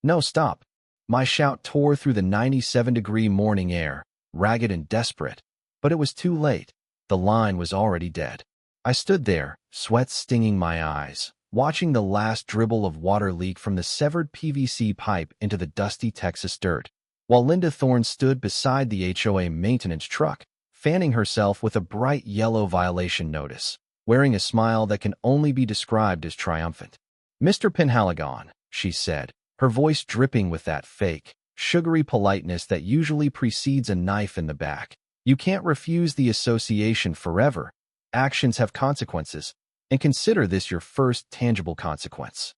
No, stop. My shout tore through the 97-degree morning air, ragged and desperate. But it was too late. The line was already dead. I stood there, sweat stinging my eyes, watching the last dribble of water leak from the severed PVC pipe into the dusty Texas dirt, while Linda Thorne stood beside the HOA maintenance truck, fanning herself with a bright yellow violation notice, wearing a smile that can only be described as triumphant. "Mr. Penhaligon," she said, her voice dripping with that fake, sugary politeness that usually precedes a knife in the back. "You can't refuse the association forever. Actions have consequences, and consider this your first tangible consequence."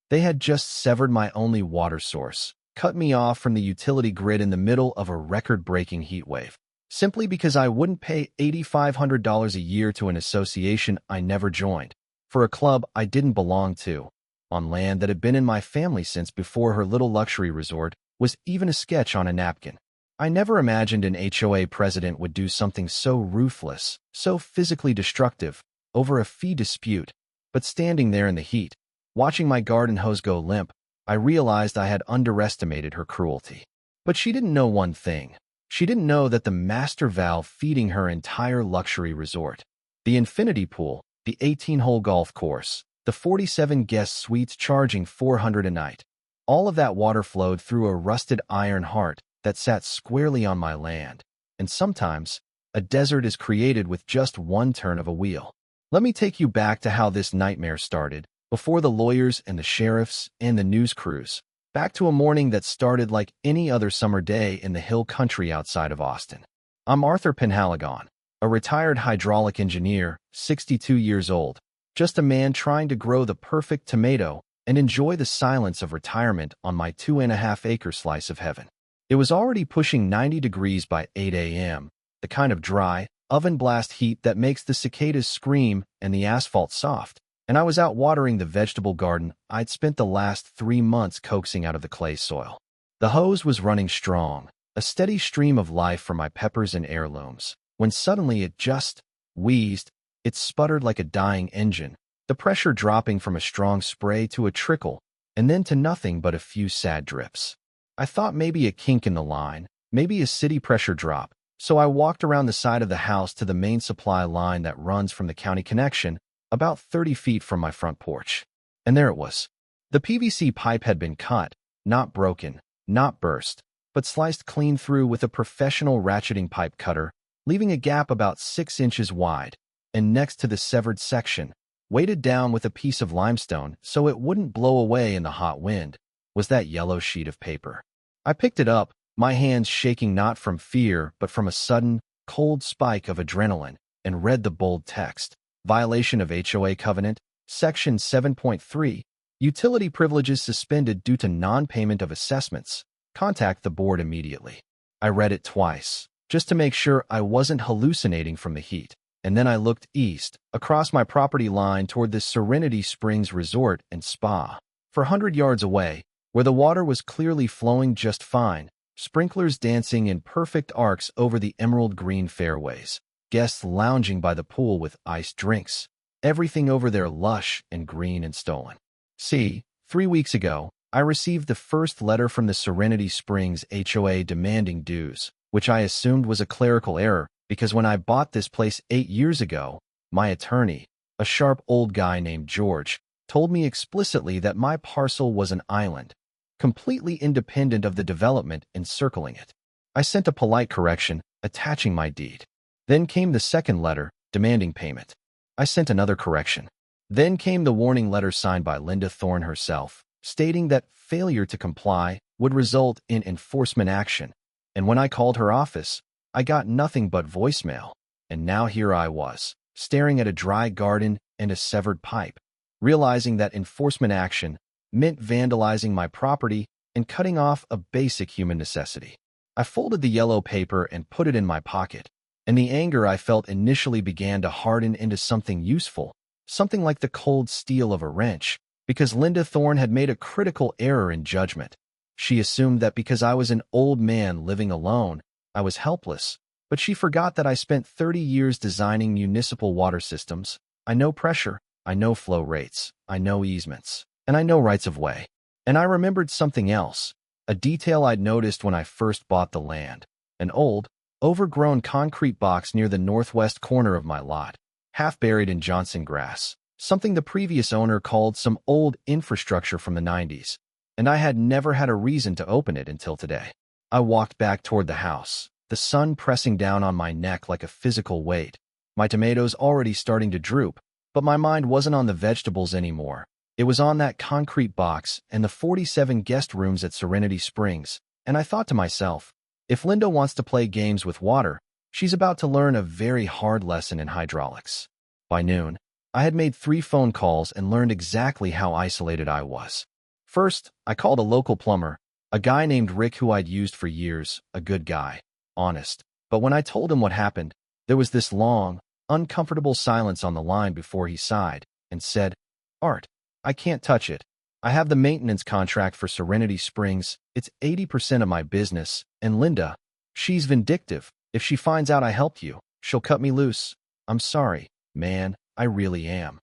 They had just severed my only water source, cut me off from the utility grid in the middle of a record-breaking heat wave, simply because I wouldn't pay $8,500 a year to an association I never joined, for a club I didn't belong to, on land that had been in my family since before her little luxury resort was even a sketch on a napkin. I never imagined an HOA president would do something so ruthless, so physically destructive, over a fee dispute, but standing there in the heat, watching my garden hose go limp, I realized I had underestimated her cruelty. But she didn't know one thing. She didn't know that the master valve feeding her entire luxury resort, the infinity pool, the 18-hole golf course, the 47 guest suites charging $400 a night, all of that water flowed through a rusted iron heart that sat squarely on my land. And sometimes, a desert is created with just one turn of a wheel. Let me take you back to how this nightmare started, before the lawyers and the sheriffs and the news crews. Back to a morning that started like any other summer day in the hill country outside of Austin. I'm Arthur Penhaligon, a retired hydraulic engineer, 62 years old, just a man trying to grow the perfect tomato and enjoy the silence of retirement on my 2.5-acre slice of heaven. It was already pushing 90 degrees by 8 a.m., the kind of dry, oven blast heat that makes the cicadas scream and the asphalt soft, and I was out watering the vegetable garden I'd spent the last 3 months coaxing out of the clay soil. The hose was running strong, a steady stream of life for my peppers and heirlooms, when suddenly it just wheezed. It sputtered like a dying engine, the pressure dropping from a strong spray to a trickle, and then to nothing but a few sad drips. I thought maybe a kink in the line, maybe a city pressure drop, so I walked around the side of the house to the main supply line that runs from the county connection, about 30 feet from my front porch. And there it was. The PVC pipe had been cut, not broken, not burst, but sliced clean through with a professional ratcheting pipe cutter, leaving a gap about 6 inches wide. And next to the severed section, weighted down with a piece of limestone so it wouldn't blow away in the hot wind, was that yellow sheet of paper. I picked it up, my hands shaking not from fear but from a sudden, cold spike of adrenaline, and read the bold text. Violation of HOA Covenant, Section 7.3, Utility Privileges suspended due to non-payment of assessments. Contact the board immediately. I read it twice, just to make sure I wasn't hallucinating from the heat. And then I looked east, across my property line toward the Serenity Springs Resort and Spa. For 100 yards away, where the water was clearly flowing just fine, sprinklers dancing in perfect arcs over the emerald green fairways, guests lounging by the pool with iced drinks, everything over there lush and green and stolen. See, 3 weeks ago, I received the first letter from the Serenity Springs HOA demanding dues, which I assumed was a clerical error, because when I bought this place 8 years ago, my attorney, a sharp old guy named George, told me explicitly that my parcel was an island, completely independent of the development encircling it. I sent a polite correction, attaching my deed. Then came the second letter, demanding payment. I sent another correction. Then came the warning letter signed by Linda Thorne herself, stating that failure to comply would result in enforcement action. And when I called her office, I got nothing but voicemail. And now here I was, staring at a dry garden and a severed pipe, realizing that enforcement action meant vandalizing my property and cutting off a basic human necessity. I folded the yellow paper and put it in my pocket, and the anger I felt initially began to harden into something useful, something like the cold steel of a wrench, because Linda Thorne had made a critical error in judgment. She assumed that because I was an old man living alone, I was helpless, but she forgot that I spent 30 years designing municipal water systems. I know pressure, I know flow rates, I know easements, and I know rights of way. And I remembered something else, a detail I'd noticed when I first bought the land. An old, overgrown concrete box near the northwest corner of my lot, half buried in Johnson grass, something the previous owner called some old infrastructure from the 90s, and I had never had a reason to open it until today. I walked back toward the house, the sun pressing down on my neck like a physical weight, my tomatoes already starting to droop, but my mind wasn't on the vegetables anymore. It was on that concrete box and the 47 guest rooms at Serenity Springs, and I thought to myself, if Linda wants to play games with water, she's about to learn a very hard lesson in hydraulics. By noon, I had made 3 phone calls and learned exactly how isolated I was. First, I called a local plumber, a guy named Rick who I'd used for years, a good guy, honest. But when I told him what happened, there was this long, uncomfortable silence on the line before he sighed and said, "Art, I can't touch it. I have the maintenance contract for Serenity Springs. It's 80% of my business, and Linda, she's vindictive. If she finds out I helped you, she'll cut me loose. I'm sorry, man, I really am."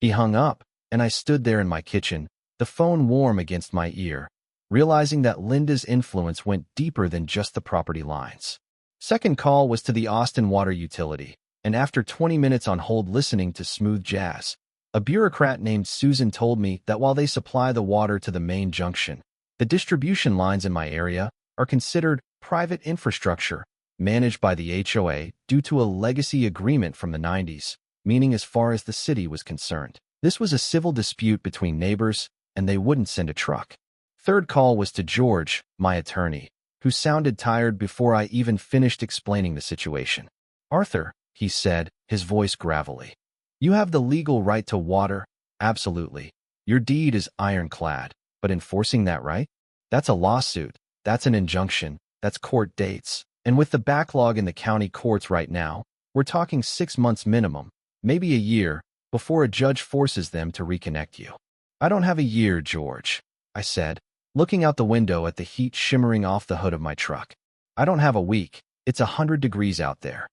He hung up, and I stood there in my kitchen, the phone warm against my ear, realizing that Linda's influence went deeper than just the property lines. Second call was to the Austin Water Utility, and after 20 minutes on hold listening to smooth jazz, a bureaucrat named Susan told me that while they supply the water to the main junction, the distribution lines in my area are considered private infrastructure managed by the HOA due to a legacy agreement from the 90s, meaning as far as the city was concerned, this was a civil dispute between neighbors, and they wouldn't send a truck. Third call was to George, my attorney, who sounded tired before I even finished explaining the situation. "Arthur," he said, his voice gravelly, "you have the legal right to water, absolutely. Your deed is ironclad, but enforcing that right? That's a lawsuit, that's an injunction, that's court dates. And with the backlog in the county courts right now, we're talking 6 months minimum, maybe a year, before a judge forces them to reconnect you." "I don't have a year, George," I said, looking out the window at the heat shimmering off the hood of my truck. "I don't have a week. It's 100 degrees out there."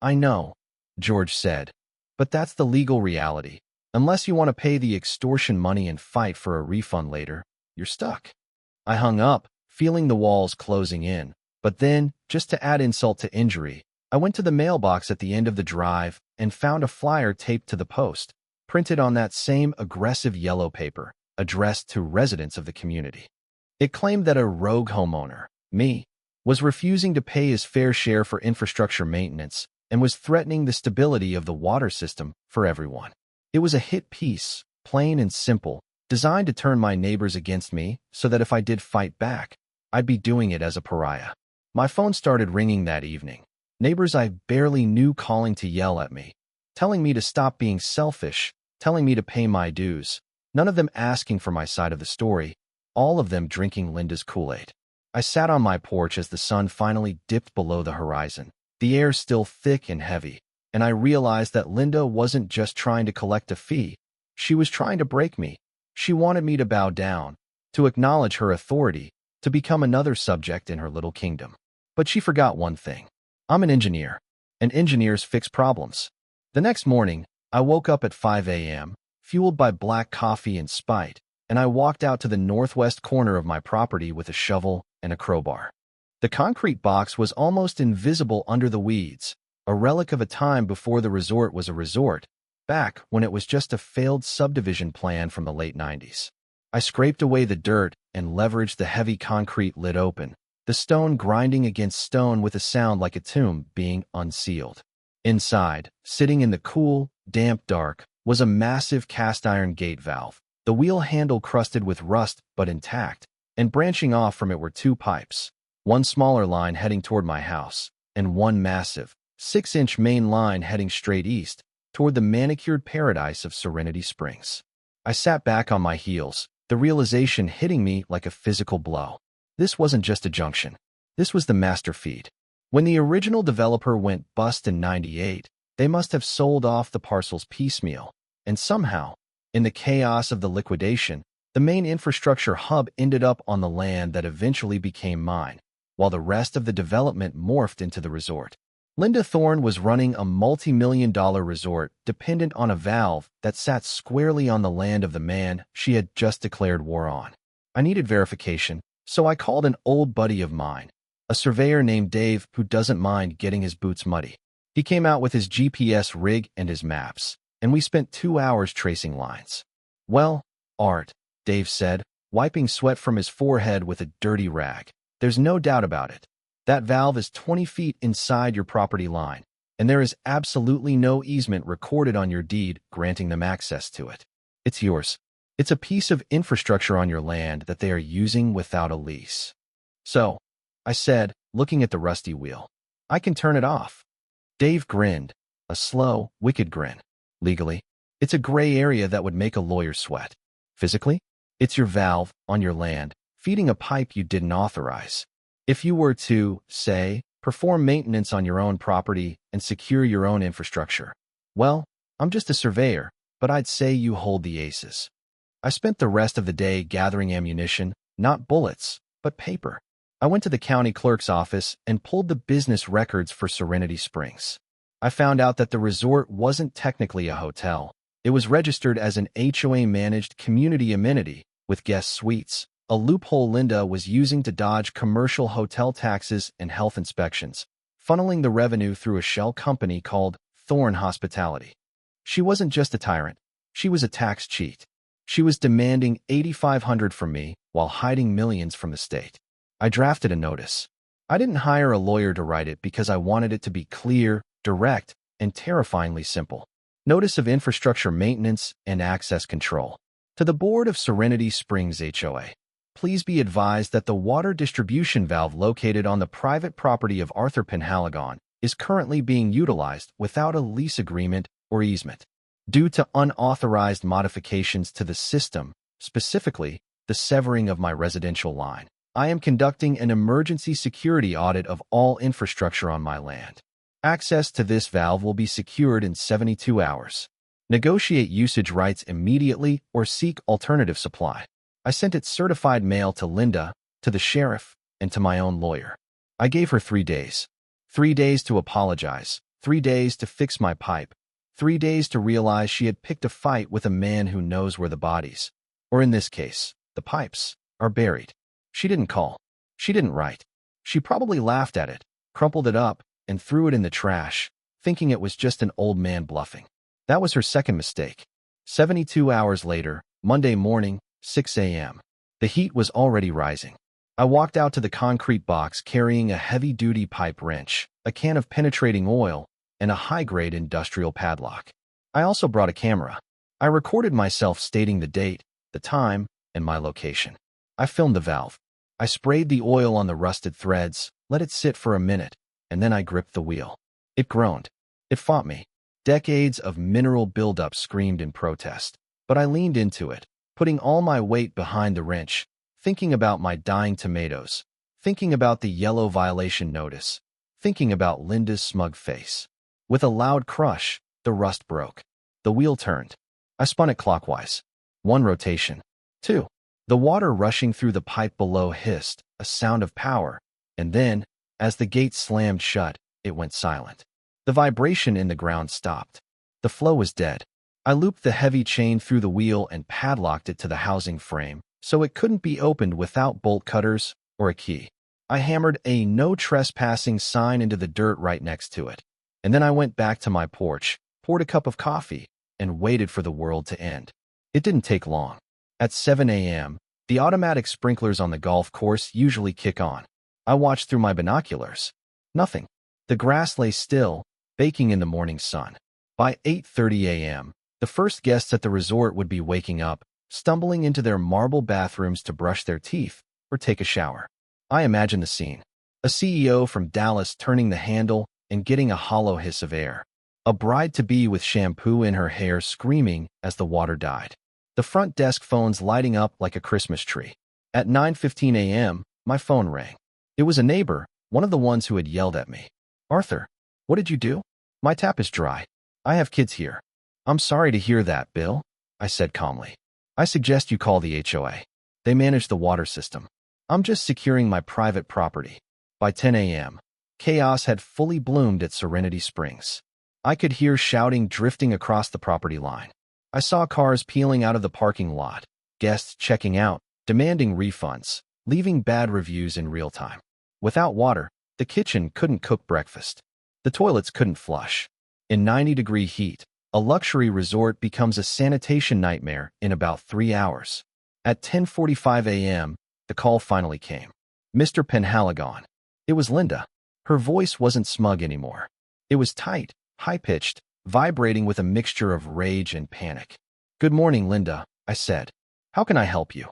"I know," George said, "but that's the legal reality. Unless you want to pay the extortion money and fight for a refund later, you're stuck." I hung up, feeling the walls closing in. But then, just to add insult to injury, I went to the mailbox at the end of the drive and found a flyer taped to the post, printed on that same aggressive yellow paper, addressed to residents of the community. It claimed that a rogue homeowner, me, was refusing to pay his fair share for infrastructure maintenance and was threatening the stability of the water system for everyone. It was a hit piece, plain and simple, designed to turn my neighbors against me so that if I did fight back, I'd be doing it as a pariah. My phone started ringing that evening. Neighbors I barely knew calling to yell at me, telling me to stop being selfish, telling me to pay my dues, none of them asking for my side of the story, all of them drinking Linda's Kool-Aid. I sat on my porch as the sun finally dipped below the horizon, the air still thick and heavy, and I realized that Linda wasn't just trying to collect a fee, she was trying to break me. She wanted me to bow down, to acknowledge her authority, to become another subject in her little kingdom. But she forgot one thing. I'm an engineer, and engineers fix problems. The next morning, I woke up at 5 a.m., fueled by black coffee and spite, and I walked out to the northwest corner of my property with a shovel and a crowbar. The concrete box was almost invisible under the weeds, a relic of a time before the resort was a resort, back when it was just a failed subdivision plan from the late 90s. I scraped away the dirt and leveraged the heavy concrete lid open, the stone grinding against stone with a sound like a tomb being unsealed. Inside, sitting in the cool, damp dark, was a massive cast-iron gate valve, the wheel handle crusted with rust but intact, and branching off from it were 2 pipes, one smaller line heading toward my house, and one massive, 6-inch main line heading straight east, toward the manicured paradise of Serenity Springs. I sat back on my heels, the realization hitting me like a physical blow. This wasn't just a junction. This was the master feed. When the original developer went bust in '98, they must have sold off the parcels piecemeal, and somehow, in the chaos of the liquidation, the main infrastructure hub ended up on the land that eventually became mine, while the rest of the development morphed into the resort. Linda Thorne was running a multi-million-dollar resort dependent on a valve that sat squarely on the land of the man she had just declared war on. I needed verification, so I called an old buddy of mine, a surveyor named Dave who doesn't mind getting his boots muddy. He came out with his GPS rig and his maps, and we spent 2 hours tracing lines. Well, Art, Dave said, wiping sweat from his forehead with a dirty rag. There's no doubt about it. That valve is 20 feet inside your property line, and there is absolutely no easement recorded on your deed granting them access to it. It's yours. It's a piece of infrastructure on your land that they are using without a lease. So, I said, looking at the rusty wheel, I can turn it off. Dave grinned, a slow, wicked grin. Legally, it's a gray area that would make a lawyer sweat. Physically, it's your valve, on your land, feeding a pipe you didn't authorize. If you were to, say, perform maintenance on your own property and secure your own infrastructure, well, I'm just a surveyor, but I'd say you hold the aces. I spent the rest of the day gathering ammunition, not bullets, but paper. I went to the county clerk's office and pulled the business records for Serenity Springs. I found out that the resort wasn't technically a hotel. It was registered as an HOA-managed community amenity with guest suites, a loophole Linda was using to dodge commercial hotel taxes and health inspections, funneling the revenue through a shell company called Thorn Hospitality. She wasn't just a tyrant. She was a tax cheat. She was demanding $8,500 from me while hiding millions from the state. I drafted a notice. I didn't hire a lawyer to write it because I wanted it to be clear, direct, and terrifyingly simple. Notice of infrastructure maintenance and access control. To the Board of Serenity Springs HOA. Please be advised that the water distribution valve located on the private property of Arthur Penhaligon is currently being utilized without a lease agreement or easement. Due to unauthorized modifications to the system, specifically the severing of my residential line, I am conducting an emergency security audit of all infrastructure on my land. Access to this valve will be secured in 72 hours. Negotiate usage rights immediately or seek alternative supply. I sent it certified mail to Linda, to the sheriff, and to my own lawyer. I gave her 3 days. 3 days to apologize, 3 days to fix my pipe, 3 days to realize she had picked a fight with a man who knows where the bodies, or in this case, the pipes, are buried. She didn't call. She didn't write. She probably laughed at it, crumpled it up, and threw it in the trash, thinking it was just an old man bluffing. That was her second mistake. 72 hours later, Monday morning, 6 a.m. The heat was already rising. I walked out to the concrete box carrying a heavy-duty pipe wrench, a can of penetrating oil, and a high-grade industrial padlock. I also brought a camera. I recorded myself stating the date, the time, and my location. I filmed the valve. I sprayed the oil on the rusted threads, let it sit for a minute, and then I gripped the wheel. It groaned. It fought me. Decades of mineral buildup screamed in protest, but I leaned into it, putting all my weight behind the wrench, thinking about my dying tomatoes, thinking about the yellow violation notice, thinking about Linda's smug face. With a loud crush, the rust broke. The wheel turned. I spun it clockwise. 1 rotation. 2. The water rushing through the pipe below hissed, a sound of power, and then, as the gate slammed shut, it went silent. The vibration in the ground stopped. The flow was dead. I looped the heavy chain through the wheel and padlocked it to the housing frame, so it couldn't be opened without bolt cutters or a key. I hammered a no trespassing sign into the dirt right next to it. And then I went back to my porch, poured a cup of coffee, and waited for the world to end. It didn't take long. At 7 a.m., the automatic sprinklers on the golf course usually kick on. I watched through my binoculars. Nothing. The grass lay still, baking in the morning sun. By 8:30 a.m., the first guests at the resort would be waking up, stumbling into their marble bathrooms to brush their teeth or take a shower. I imagine the scene. A CEO from Dallas turning the handle and getting a hollow hiss of air. A bride-to-be with shampoo in her hair screaming as the water died. The front desk phones lighting up like a Christmas tree. At 9:15 a.m., my phone rang. It was a neighbor, one of the ones who had yelled at me. "Arthur, what did you do? My tap is dry. I have kids here." "I'm sorry to hear that, Bill," I said calmly. "I suggest you call the HOA. They manage the water system. I'm just securing my private property." By 10 a.m., chaos had fully bloomed at Serenity Springs. I could hear shouting drifting across the property line. I saw cars peeling out of the parking lot, guests checking out, demanding refunds, leaving bad reviews in real time. Without water, the kitchen couldn't cook breakfast. The toilets couldn't flush. In 90-degree heat, a luxury resort becomes a sanitation nightmare in about 3 hours. At 10:45 a.m., the call finally came. Mr. Penhaligon. It was Linda. Her voice wasn't smug anymore. It was tight, high-pitched, vibrating with a mixture of rage and panic. "Good morning, Linda," I said. "How can I help you?"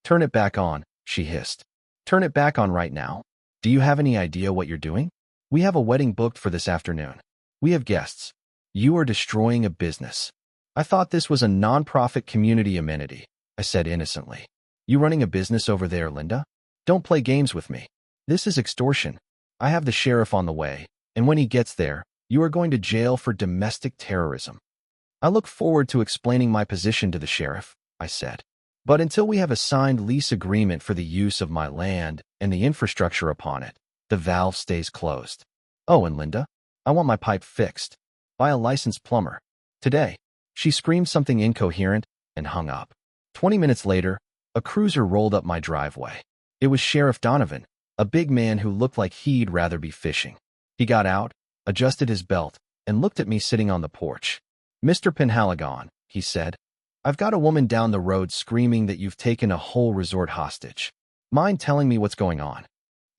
"Turn it back on," she hissed. "Turn it back on right now. Do you have any idea what you're doing? We have a wedding booked for this afternoon. We have guests. You are destroying a business." "I thought this was a non-profit community amenity," I said innocently. "You running a business over there, Linda? Don't play games with me. This is extortion. I have the sheriff on the way, and when he gets there, you are going to jail for domestic terrorism." "I look forward to explaining my position to the sheriff," I said. "But until we have a signed lease agreement for the use of my land and the infrastructure upon it, the valve stays closed. Oh, and Linda, I want my pipe fixed by a licensed plumber. Today." She screamed something incoherent and hung up. 20 minutes later, a cruiser rolled up my driveway. It was Sheriff Donovan, a big man who looked like he'd rather be fishing. He got out, adjusted his belt, and looked at me sitting on the porch. "Mr. Penhaligon," he said, "I've got a woman down the road screaming that you've taken a whole resort hostage. Mind telling me what's going on?"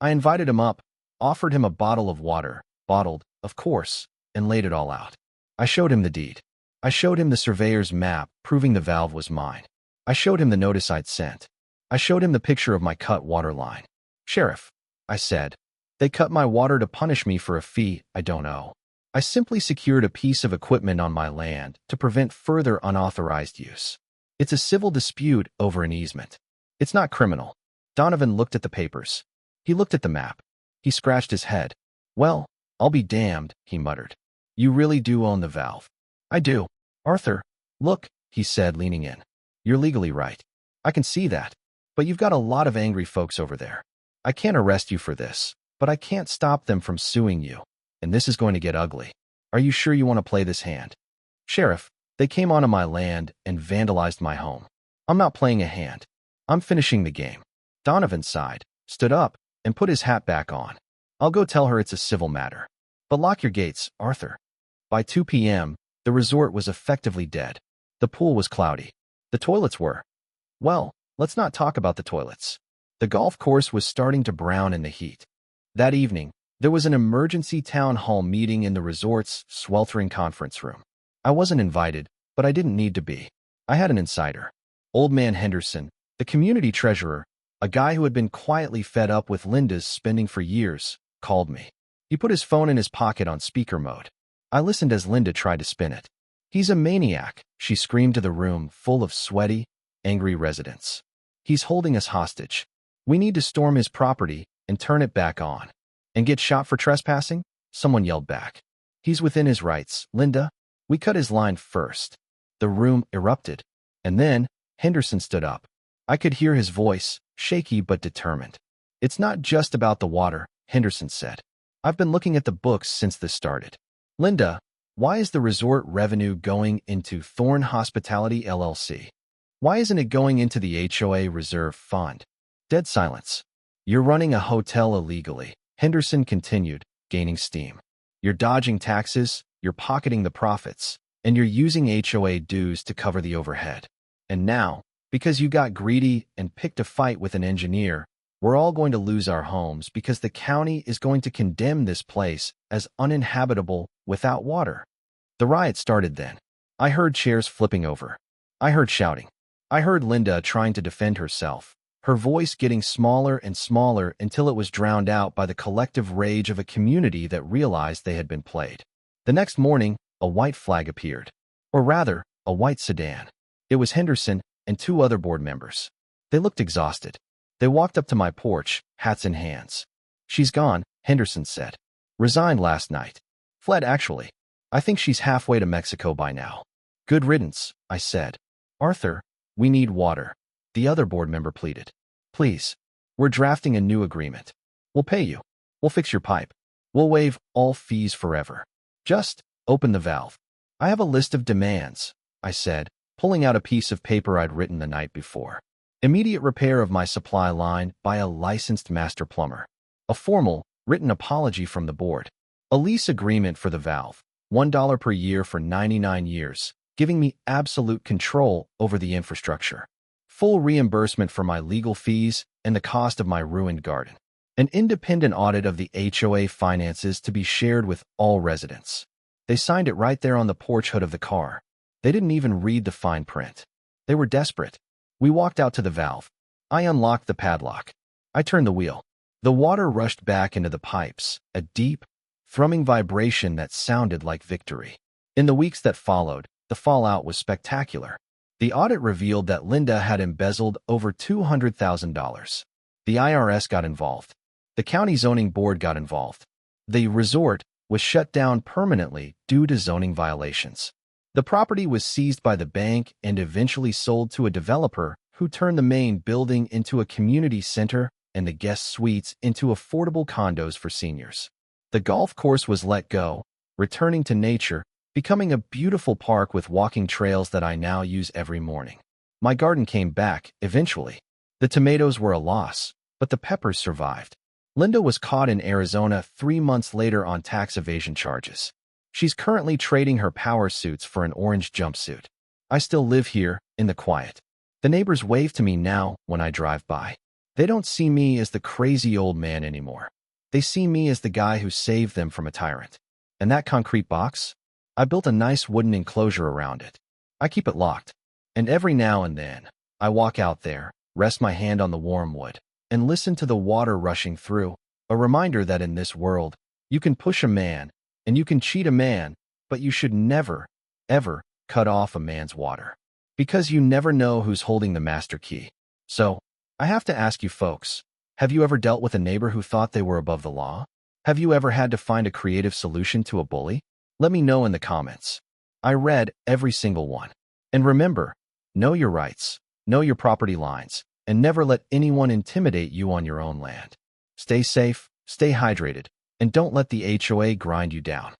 I invited him up, offered him a bottle of water, bottled, of course, and laid it all out. I showed him the deed. I showed him the surveyor's map proving the valve was mine. I showed him the notice I'd sent. I showed him the picture of my cut water line. "Sheriff," I said, "they cut my water to punish me for a fee I don't owe. I simply secured a piece of equipment on my land to prevent further unauthorized use. It's a civil dispute over an easement. It's not criminal." Donovan looked at the papers. He looked at the map. He scratched his head. "Well, I'll be damned," he muttered. "You really do own the valve." "I do. Arthur, look," he said, leaning in. "You're legally right. I can see that. But you've got a lot of angry folks over there. I can't arrest you for this, but I can't stop them from suing you. And this is going to get ugly. Are you sure you want to play this hand?" "Sheriff, they came onto my land and vandalized my home. I'm not playing a hand. I'm finishing the game." Donovan sighed, stood up, and put his hat back on. "I'll go tell her it's a civil matter. But lock your gates, Arthur." By 2 p.m., the resort was effectively dead. The pool was cloudy. The toilets were. Well, let's not talk about the toilets. The golf course was starting to brown in the heat. That evening, there was an emergency town hall meeting in the resort's sweltering conference room. I wasn't invited, but I didn't need to be. I had an insider. Old Man Henderson, the community treasurer, a guy who had been quietly fed up with Linda's spending for years, called me. He put his phone in his pocket on speaker mode. I listened as Linda tried to spin it. "He's a maniac," she screamed to the room full of sweaty, angry residents. "He's holding us hostage. We need to storm his property and turn it back on." "And get shot for trespassing?" someone yelled back. "He's within his rights, Linda. We cut his line first." The room erupted. And then Henderson stood up. I could hear his voice, shaky but determined. "It's not just about the water," Henderson said. "I've been looking at the books since this started. Linda, why is the resort revenue going into Thorn Hospitality LLC? Why isn't it going into the HOA Reserve Fund?" Dead silence. "You're running a hotel illegally," Henderson continued, gaining steam. "You're dodging taxes, you're pocketing the profits, and you're using HOA dues to cover the overhead. And now, because you got greedy and picked a fight with an engineer, we're all going to lose our homes because the county is going to condemn this place as uninhabitable without water." The riot started then. I heard chairs flipping over. I heard shouting. I heard Linda trying to defend herself, her voice getting smaller and smaller until it was drowned out by the collective rage of a community that realized they had been played. The next morning, a white flag appeared. Or rather, a white sedan. It was Henderson and 2 other board members. They looked exhausted. They walked up to my porch, hats in hands. "She's gone," Henderson said. "Resigned last night. Fled, actually. I think she's halfway to Mexico by now." "Good riddance," I said. "Arthur, we need water," the other board member pleaded. "Please. We're drafting a new agreement. We'll pay you. We'll fix your pipe. We'll waive all fees forever. Just open the valve." "I have a list of demands," I said, pulling out a piece of paper I'd written the night before. Immediate repair of my supply line by a licensed master plumber. A formal, written apology from the board. A lease agreement for the valve. $1 per year for 99 years, giving me absolute control over the infrastructure. Full reimbursement for my legal fees and the cost of my ruined garden. An independent audit of the HOA finances to be shared with all residents. They signed it right there on the porch hood of the car. They didn't even read the fine print. They were desperate. We walked out to the valve. I unlocked the padlock. I turned the wheel. The water rushed back into the pipes, a deep, thrumming vibration that sounded like victory. In the weeks that followed, the fallout was spectacular. The audit revealed that Linda had embezzled over $200,000. The IRS got involved. The county zoning board got involved. The resort was shut down permanently due to zoning violations. The property was seized by the bank and eventually sold to a developer who turned the main building into a community center and the guest suites into affordable condos for seniors. The golf course was let go, returning to nature, becoming a beautiful park with walking trails that I now use every morning. My garden came back, eventually. The tomatoes were a loss, but the peppers survived. Linda was caught in Arizona 3 months later on tax evasion charges. She's currently trading her power suits for an orange jumpsuit. I still live here, in the quiet. The neighbors wave to me now when I drive by. They don't see me as the crazy old man anymore. They see me as the guy who saved them from a tyrant. And that concrete box? I built a nice wooden enclosure around it. I keep it locked. And every now and then, I walk out there, rest my hand on the warm wood, and listen to the water rushing through, a reminder that in this world, you can push a man, and you can cheat a man, but you should never, ever cut off a man's water. Because you never know who's holding the master key. So, I have to ask you folks, have you ever dealt with a neighbor who thought they were above the law? Have you ever had to find a creative solution to a bully? Let me know in the comments. I read every single one. And remember, know your rights, know your property lines, and never let anyone intimidate you on your own land. Stay safe, stay hydrated, and don't let the HOA grind you down.